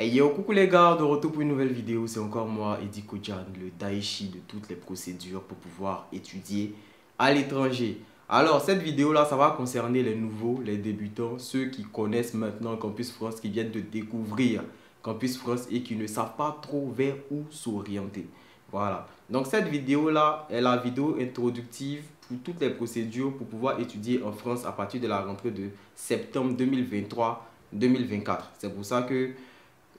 Hey yo, coucou les gars, de retour pour une nouvelle vidéo. C'est encore moi, Eddie Kodjan, le Daichi de toutes les procédures pour pouvoir étudier à l'étranger. Alors, cette vidéo-là, ça va concerner les nouveaux, les débutants, ceux qui connaissent maintenant Campus France, qui viennent de découvrir Campus France et qui ne savent pas trop vers où s'orienter. Voilà. Donc, cette vidéo-là est la vidéo introductive pour toutes les procédures pour pouvoir étudier en France à partir de la rentrée de septembre 2023-2024. C'est pour ça que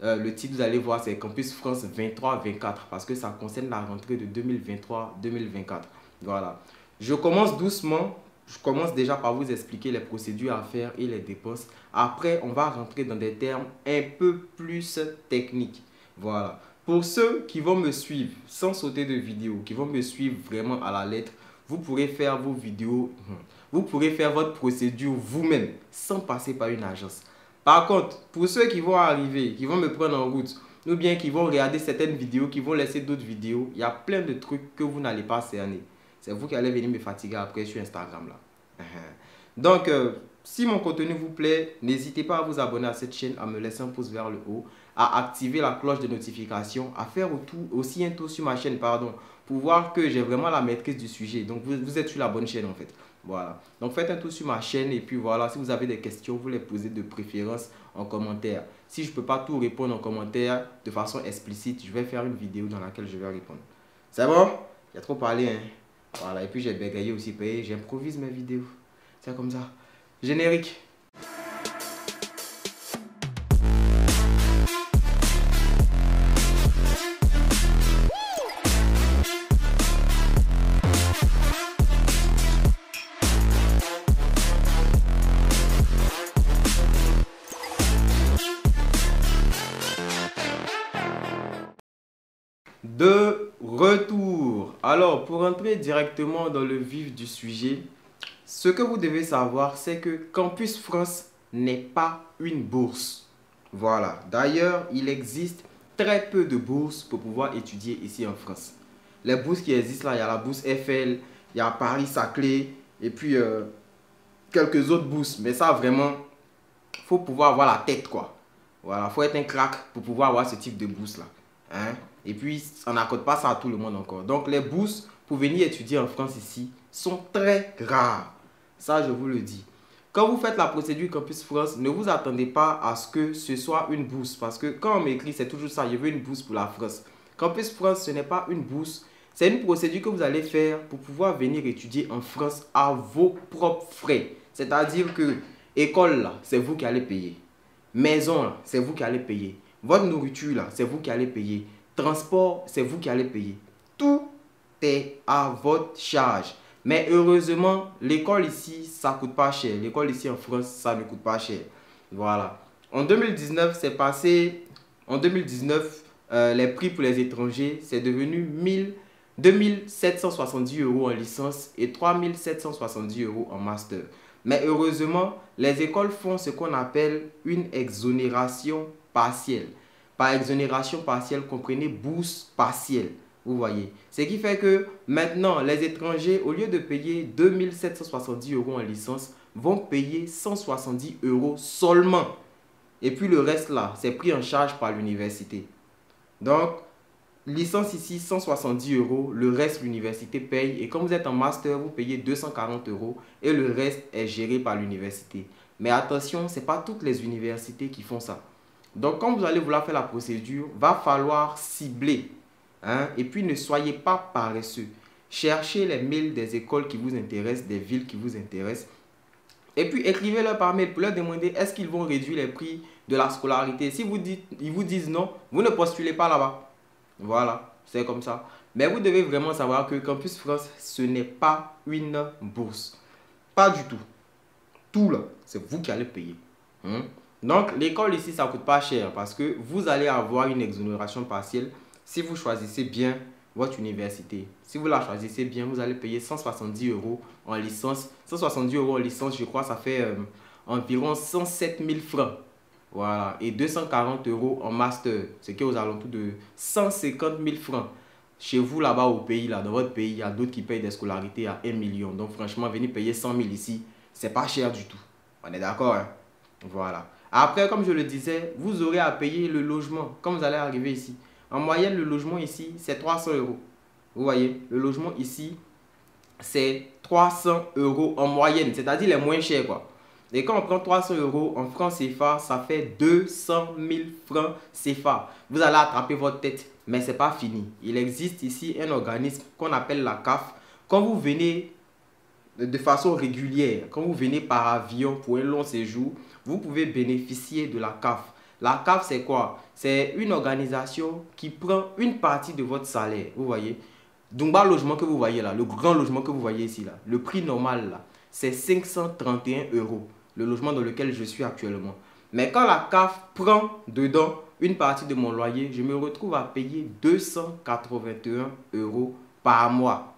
le titre, vous allez voir, c'est Campus France 23-24 parce que ça concerne la rentrée de 2023-2024. Voilà. Je commence doucement. Je commence déjà par vous expliquer les procédures à faire et les dépenses. Après, on va rentrer dans des termes un peu plus techniques. Voilà. Pour ceux qui vont me suivre sans sauter de vidéo, qui vont me suivre vraiment à la lettre, vous pourrez faire vos vidéos, vous pourrez faire votre procédure vous-même sans passer par une agence. Par contre, pour ceux qui vont arriver, qui vont me prendre en route, ou bien qui vont regarder certaines vidéos, qui vont laisser d'autres vidéos, il y a plein de trucs que vous n'allez pas cerner. C'est vous qui allez venir me fatiguer après sur Instagram là. Donc, si mon contenu vous plaît, n'hésitez pas à vous abonner à cette chaîne, à me laisser un pouce vers le haut, à activer la cloche de notification, à faire aussi un tour sur ma chaîne, pour voir que j'ai vraiment la maîtrise du sujet. Donc, vous êtes sur la bonne chaîne en fait. Voilà. Donc, faites un tour sur ma chaîne et puis voilà, si vous avez des questions, vous les posez de préférence en commentaire. Si je ne peux pas tout répondre en commentaire de façon explicite, je vais faire une vidéo dans laquelle je vais répondre. C'est bon? J'ai trop parlé, hein? Voilà, et puis j'ai bégayé aussi, j'improvise mes vidéos. C'est comme ça. Générique. De retour. Alors, pour entrer directement dans le vif du sujet, ce que vous devez savoir, c'est que Campus France n'est pas une bourse. Voilà. D'ailleurs, il existe très peu de bourses pour pouvoir étudier ici en France. Les bourses qui existent là, il y a la bourse Eiffel, il y a Paris-Saclay, et puis quelques autres bourses. Mais ça, vraiment, il faut pouvoir avoir la tête, quoi. Voilà, il faut être un crack pour pouvoir avoir ce type de bourse là. Hein? Et puis, on n'accorde pas ça à tout le monde encore. Donc, les bourses pour venir étudier en France ici sont très rares. Ça, je vous le dis. Quand vous faites la procédure Campus France, ne vous attendez pas à ce que ce soit une bourse. Parce que quand on m'écrit, c'est toujours ça, je veux une bourse pour la France. Campus France, ce n'est pas une bourse. C'est une procédure que vous allez faire pour pouvoir venir étudier en France à vos propres frais. C'est-à-dire que école, là, c'est vous qui allez payer. Maison, là, c'est vous qui allez payer. Votre nourriture, là, c'est vous qui allez payer. Transport, c'est vous qui allez payer. Tout est à votre charge. Mais heureusement, l'école ici, ça ne coûte pas cher. L'école ici en France, ça ne coûte pas cher. Voilà. En 2019, c'est passé. En 2019, les prix pour les étrangers, c'est devenu 2770 € en licence et 3770 € en master. Mais heureusement, les écoles font ce qu'on appelle une exonération partielle. Par exonération partielle, comprenez bourse partielle. Vous voyez. Ce qui fait que maintenant, les étrangers, au lieu de payer 2770 € en licence, vont payer 170 € seulement. Et puis le reste là, c'est pris en charge par l'université. Donc, licence ici, 170 €. Le reste, l'université paye. Et quand vous êtes en master, vous payez 240 € et le reste est géré par l'université. Mais attention, ce n'est pas toutes les universités qui font ça. Donc, quand vous allez vouloir faire la procédure, va falloir cibler. Hein? Et puis, ne soyez pas paresseux. Cherchez les mails des écoles qui vous intéressent, des villes qui vous intéressent. Et puis, écrivez-leur par mail pour leur demander est-ce qu'ils vont réduire les prix de la scolarité. Si ils vous disent non, vous ne postulez pas là-bas. Voilà, c'est comme ça. Mais vous devez vraiment savoir que Campus France, ce n'est pas une bourse. Pas du tout. Tout là, c'est vous qui allez payer. Hein? Donc, l'école ici, ça ne coûte pas cher parce que vous allez avoir une exonération partielle si vous choisissez bien votre université. Si vous la choisissez bien, vous allez payer 170 € en licence. 170 € en licence, je crois, ça fait environ 107 000 francs. Voilà. Et 240 € en master, ce qui est aux alentours de 150 000 francs. Chez vous, là-bas au pays, là, dans votre pays, il y a d'autres qui payent des scolarités à 1 million. Donc, franchement, venir payer 100 000 ici, c'est pas cher du tout. On est d'accord, hein? Voilà. Après, comme je le disais, vous aurez à payer le logement quand vous allez arriver ici. En moyenne, le logement ici, c'est 300 euros. Vous voyez, le logement ici, c'est 300 euros en moyenne, c'est-à-dire les moins chers, quoi. Et quand on prend 300 euros en francs CFA, ça fait 200 000 francs CFA. Vous allez attraper votre tête, mais ce n'est pas fini. Il existe ici un organisme qu'on appelle la CAF. Quand vous venez de façon régulière, quand vous venez par avion pour un long séjour, vous pouvez bénéficier de la CAF. La CAF, c'est quoi? C'est une organisation qui prend une partie de votre salaire, vous voyez. Dumba logement que vous voyez là, le grand logement que vous voyez ici là, le prix normal là, c'est 531 euros, le logement dans lequel je suis actuellement. Mais quand la CAF prend dedans une partie de mon loyer, je me retrouve à payer 281 euros par mois.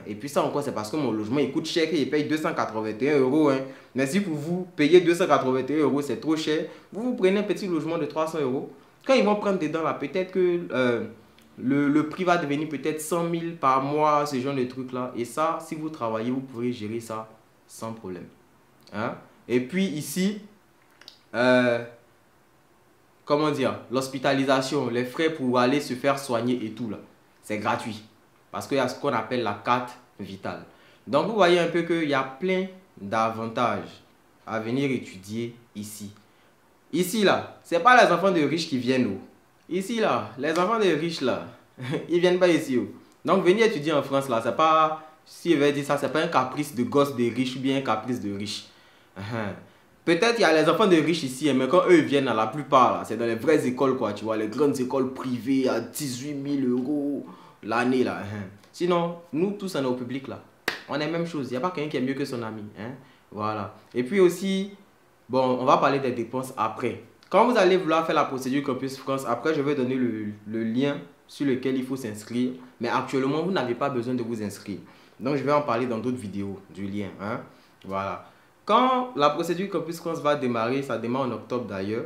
Et puis ça encore, c'est parce que mon logement il coûte cher et il paye 281 euros. Hein. Mais si pour vous payer 281 euros, c'est trop cher, vous prenez un petit logement de 300 euros. Quand ils vont prendre dedans là, peut-être que le prix va devenir peut-être 100 000 par mois, ce genre de trucs là. Et ça, si vous travaillez, vous pourrez gérer ça sans problème. Hein? Et puis ici, comment dire, l'hospitalisation, les frais pour aller se faire soigner et tout là, c'est gratuit. Parce qu'il y a ce qu'on appelle la carte vitale. Donc vous voyez un peu qu'il y a plein d'avantages à venir étudier ici. Ici là, ce n'est pas les enfants de riches qui viennent où. Ici là, les enfants des riches là, ils viennent pas ici. Donc venir étudier en France là, c'est pas, si je vais dire ça, c'est pas un caprice de gosse des riches ou bien un caprice de riches. Peut-être il y a les enfants de riches ici, mais quand eux viennent, la plupart, c'est dans les vraies écoles quoi, tu vois, les grandes écoles privées à 18 000 euros l'année là. Sinon, nous tous on est au public là, on est la même chose, il n'y a pas quelqu'un qui est mieux que son ami. Voilà. Et puis aussi, bon, on va parler des dépenses après. Quand vous allez vouloir faire la procédure Campus France, après je vais donner le lien sur lequel il faut s'inscrire. Mais actuellement, vous n'avez pas besoin de vous inscrire. Donc je vais en parler dans d'autres vidéos du lien. Voilà. Quand la procédure Campus France va démarrer, ça démarre en octobre d'ailleurs,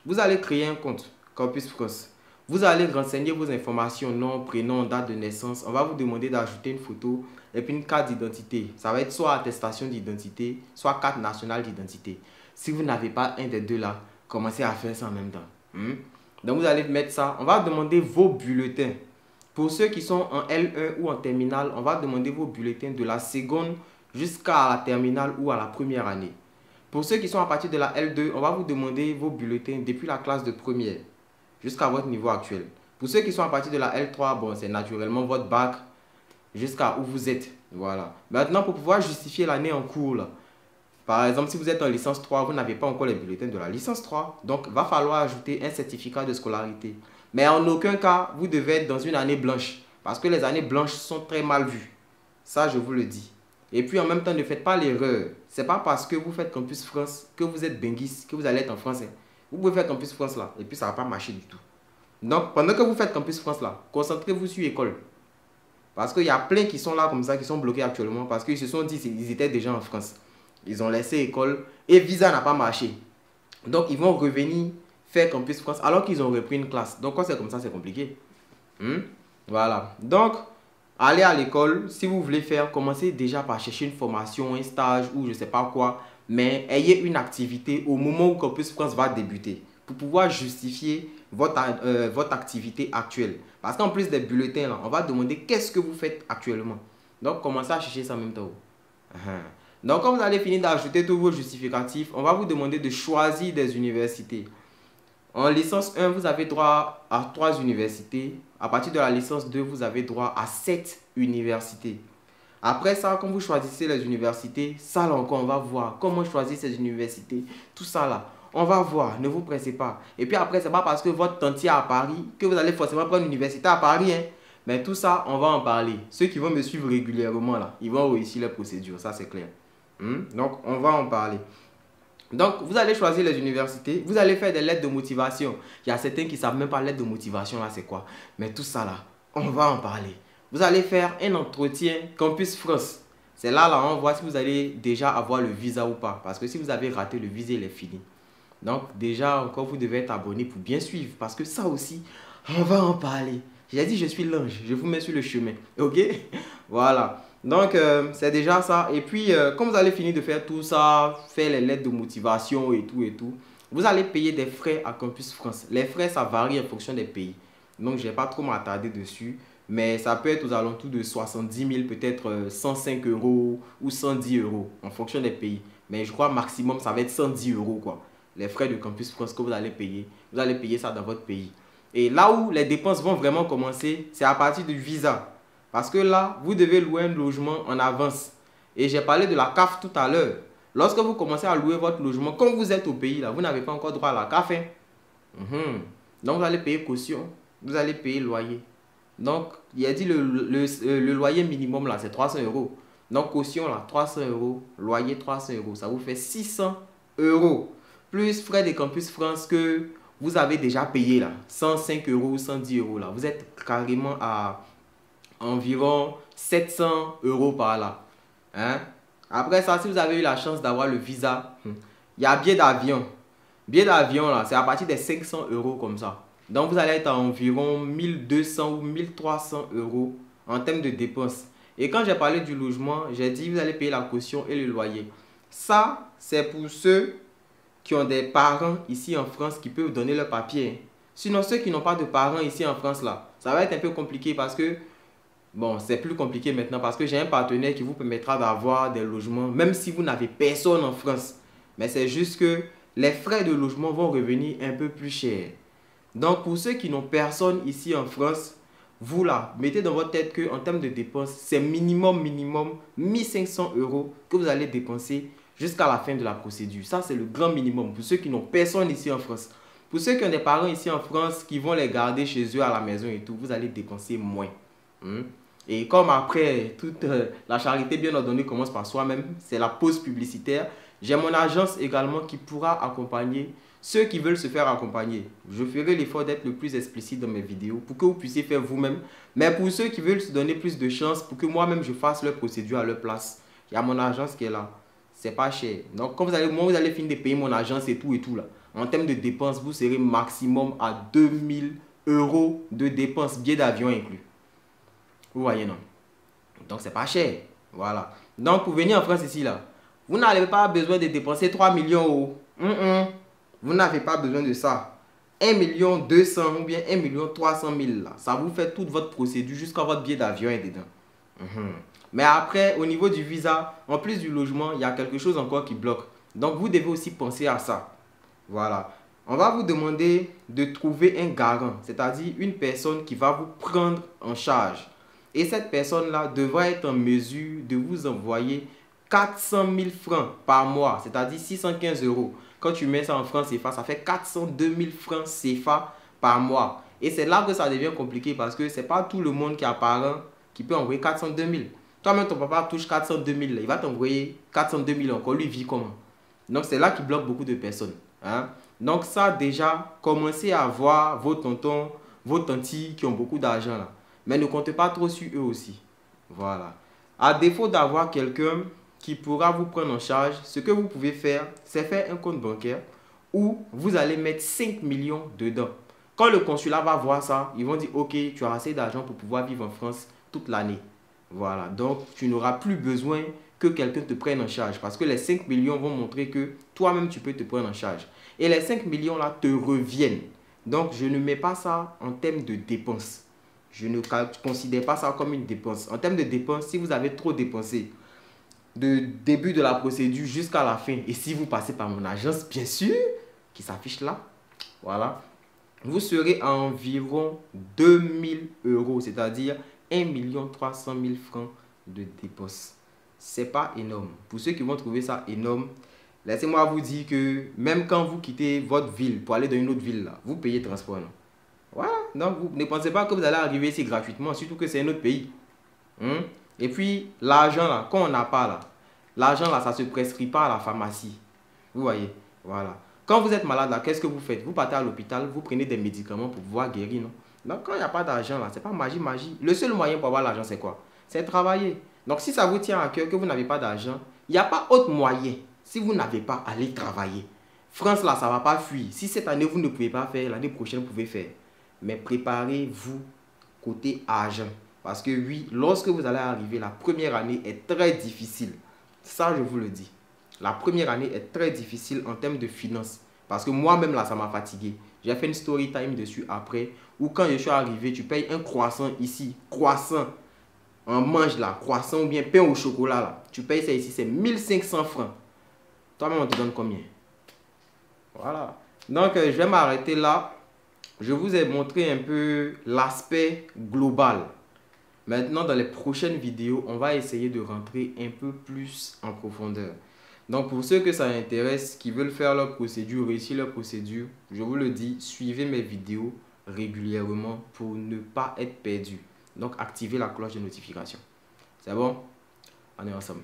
vous allez créer un compte Campus France. Vous allez renseigner vos informations, nom, prénom, date de naissance. On va vous demander d'ajouter une photo et puis une carte d'identité. Ça va être soit attestation d'identité, soit carte nationale d'identité. Si vous n'avez pas un des deux là, commencez à faire ça en même temps. Donc vous allez mettre ça. On va demander vos bulletins. Pour ceux qui sont en L1 ou en terminale, on va demander vos bulletins de la seconde jusqu'à la terminale ou à la première année. Pour ceux qui sont à partir de la L2, on va vous demander vos bulletins depuis la classe de première jusqu'à votre niveau actuel. Pour ceux qui sont à partir de la L3, bon, c'est naturellement votre bac jusqu'à où vous êtes. Voilà. Maintenant, pour pouvoir justifier l'année en cours, là, par exemple, si vous êtes en licence 3, vous n'avez pas encore les bulletins de la licence 3. Donc, il va falloir ajouter un certificat de scolarité. Mais en aucun cas, vous devez être dans une année blanche. Parce que les années blanches sont très mal vues. Ça, je vous le dis. Et puis, en même temps, ne faites pas l'erreur. Ce n'est pas parce que vous faites Campus France que vous êtes benguis, que vous allez être en français. Vous pouvez faire Campus France là, et puis ça ne va pas marcher du tout. Donc, pendant que vous faites Campus France là, concentrez-vous sur l'école. Parce qu'il y a plein qui sont là comme ça, qui sont bloqués actuellement. Parce qu'ils se sont dit qu'ils étaient déjà en France. Ils ont laissé l'école et visa n'a pas marché. Donc, ils vont revenir faire Campus France alors qu'ils ont repris une classe. Donc, quand c'est comme ça, c'est compliqué. Voilà. Donc, allez à l'école. Si vous voulez faire, commencez déjà par chercher une formation, un stage ou je ne sais pas quoi. Mais ayez une activité au moment où Campus France va débuter. Pour pouvoir justifier votre activité actuelle. Parce qu'en plus des bulletins, là, on va demander qu'est-ce que vous faites actuellement. Donc, commencez à chercher ça en même temps. Donc, quand vous allez finir d'ajouter tous vos justificatifs, on va vous demander de choisir des universités. En licence 1, vous avez droit à 3 universités. À partir de la licence 2, vous avez droit à 7 universités. Après ça, quand vous choisissez les universités, ça là encore, on va voir comment choisir ces universités. Tout ça là, on va voir, ne vous pressez pas. Et puis après, c'est pas parce que votre tante est à Paris que vous allez forcément prendre une université à Paris. Mais tout ça, on va en parler. Ceux qui vont me suivre régulièrement là, ils vont réussir les procédures, ça c'est clair. Donc, on va en parler. Donc, vous allez choisir les universités. Vous allez faire des lettres de motivation. Il y a certains qui ne savent même pas lettre de motivation, là, c'est quoi. Mais tout ça, là, on va en parler. Vous allez faire un entretien Campus France. C'est là, on voit si vous allez déjà avoir le visa ou pas. Parce que si vous avez raté le visa, il est fini. Donc, déjà, encore, vous devez être abonné pour bien suivre. Parce que ça aussi, on va en parler. J'ai dit, je suis l'ange. Je vous mets sur le chemin. OK? Voilà. Donc, c'est déjà ça. Et puis, quand vous allez finir de faire tout ça, faire les lettres de motivation et tout, vous allez payer des frais à Campus France. Les frais, ça varie en fonction des pays. Donc, je ne vais pas trop m'attarder dessus. Mais ça peut être aux alentours de 70 000, peut-être 105 euros ou 110 euros en fonction des pays. Mais je crois maximum, ça va être 110 euros, quoi. Les frais de Campus France que vous allez payer ça dans votre pays. Et là où les dépenses vont vraiment commencer, c'est à partir du visa. Parce que là, vous devez louer un logement en avance. Et j'ai parlé de la CAF tout à l'heure. Lorsque vous commencez à louer votre logement, quand vous êtes au pays, là, vous n'avez pas encore droit à la CAF. Hein. Donc, vous allez payer caution, vous allez payer loyer. Donc, il a dit le loyer minimum, là, c'est 300 euros. Donc, caution, là, 300 euros, loyer, 300 euros. Ça vous fait 600 euros. Plus frais de Campus France que vous avez déjà payé, là, 105 euros, 110 euros, là. Vous êtes carrément à environ 700 euros par là. Hein? Après ça, si vous avez eu la chance d'avoir le visa, il y a billet d'avion. Billet d'avion, là, c'est à partir des 500 euros comme ça. Donc, vous allez être à environ 1200 ou 1300 euros en termes de dépenses. Et quand j'ai parlé du logement, j'ai dit vous allez payer la caution et le loyer. Ça, c'est pour ceux qui ont des parents ici en France qui peuvent donner leur papier. Sinon, ceux qui n'ont pas de parents ici en France, là, ça va être un peu compliqué parce que, bon, c'est plus compliqué maintenant parce que j'ai un partenaire qui vous permettra d'avoir des logements, même si vous n'avez personne en France. Mais c'est juste que les frais de logement vont revenir un peu plus cher. Donc, pour ceux qui n'ont personne ici en France, vous là, mettez dans votre tête qu'en termes de dépenses, c'est minimum 1500 euros que vous allez dépenser jusqu'à la fin de la procédure. Ça, c'est le grand minimum pour ceux qui n'ont personne ici en France. Pour ceux qui ont des parents ici en France qui vont les garder chez eux à la maison et tout, vous allez dépenser moins. Et comme après, toute la charité bien ordonnée commence par soi-même, c'est la pause publicitaire. J'ai mon agence également qui pourra accompagner ceux qui veulent se faire accompagner. Je ferai l'effort d'être le plus explicite dans mes vidéos pour que vous puissiez faire vous-même. Mais pour ceux qui veulent se donner plus de chance, pour que moi-même je fasse leur procédure à leur place, il y a mon agence qui est là. C'est pas cher. Donc, quand vous allez finir de payer mon agence et tout là, en termes de dépenses, vous serez maximum à 2000 euros de dépenses, billets d'avion inclus. Vous voyez, non? Donc, c'est pas cher. Voilà. Donc, pour venir en France ici, là, vous n'avez pas besoin de dépenser 3 millions. Vous n'avez pas besoin de ça. 1 200 000 ou bien 1 300 000 là. Ça vous fait toute votre procédure jusqu'à votre billet d'avion est dedans. Mais après, au niveau du visa, en plus du logement, il y a quelque chose encore qui bloque. Donc, vous devez aussi penser à ça. Voilà. On va vous demander de trouver un garant, c'est-à-dire une personne qui va vous prendre en charge. Et cette personne-là devra être en mesure de vous envoyer 400 000 francs par mois, c'est-à-dire 615 euros. Quand tu mets ça en francs CFA, ça fait 402 000 francs CFA par mois. Et c'est là que ça devient compliqué parce que ce n'est pas tout le monde qui a parent qui peut envoyer 402 000. Toi-même, ton papa touche 402 000, il va t'envoyer 402 000 encore. Lui, vit comment? Donc, c'est là qui bloque beaucoup de personnes. Hein? Donc, ça, déjà, commencez à voir vos tontons, vos tantis qui ont beaucoup d'argent là. Mais ne comptez pas trop sur eux aussi. Voilà. À défaut d'avoir quelqu'un qui pourra vous prendre en charge, ce que vous pouvez faire, c'est faire un compte bancaire où vous allez mettre 5 millions dedans. Quand le consulat va voir ça, ils vont dire, ok, tu as assez d'argent pour pouvoir vivre en France toute l'année. Voilà, donc tu n'auras plus besoin que quelqu'un te prenne en charge parce que les 5 millions vont montrer que toi-même tu peux te prendre en charge. Et les 5 millions là te reviennent. Donc je ne mets pas ça en termes de dépenses. Je ne considère pas ça comme une dépense. En termes de dépenses, si vous avez trop dépensé, de début de la procédure jusqu'à la fin, et si vous passez par mon agence, bien sûr, qui s'affiche là, voilà, vous serez à environ 2000 euros, c'est-à-dire 1 300 000 francs de dépenses. C'est pas énorme. Pour ceux qui vont trouver ça énorme, laissez-moi vous dire que même quand vous quittez votre ville pour aller dans une autre ville, là, vous payez transport. Non? Voilà, donc vous ne pensez pas que vous allez arriver ici gratuitement, surtout que c'est un autre pays. Et puis, l'argent là, quand on n'a pas là, l'argent là, ça ne se prescrit pas à la pharmacie. Vous voyez, voilà. Quand vous êtes malade là, qu'est-ce que vous faites? Vous partez à l'hôpital, vous prenez des médicaments pour pouvoir guérir, non? Donc, quand il n'y a pas d'argent là, c'est pas magie. Le seul moyen pour avoir l'argent, c'est quoi? C'est travailler. Donc, si ça vous tient à cœur que vous n'avez pas d'argent, il n'y a pas autre moyen. Si vous n'avez pas, allez travailler. France là, ça ne va pas fuir. Si cette année, vous ne pouvez pas faire, l'année prochaine, vous pouvez faire. Mais préparez-vous côté argent. Parce que oui, lorsque vous allez arriver, la première année est très difficile. Ça, je vous le dis. La première année est très difficile en termes de finances. Parce que moi-même, là, ça m'a fatigué. J'ai fait une story time dessus après. Où quand je suis arrivé, tu payes un croissant ici. Croissant. On mange là. Croissant ou bien pain au chocolat là. Tu payes ça ici, c'est 1500 francs. Toi-même, on te donne combien? Voilà. Donc, je vais m'arrêter là. Je vous ai montré un peu l'aspect global. Maintenant, dans les prochaines vidéos, on va essayer de rentrer un peu plus en profondeur. Donc, pour ceux que ça intéresse, qui veulent faire leur procédure, réussir leur procédure, je vous le dis, suivez mes vidéos régulièrement pour ne pas être perdu. Donc, activez la cloche de notification. C'est bon? On est ensemble.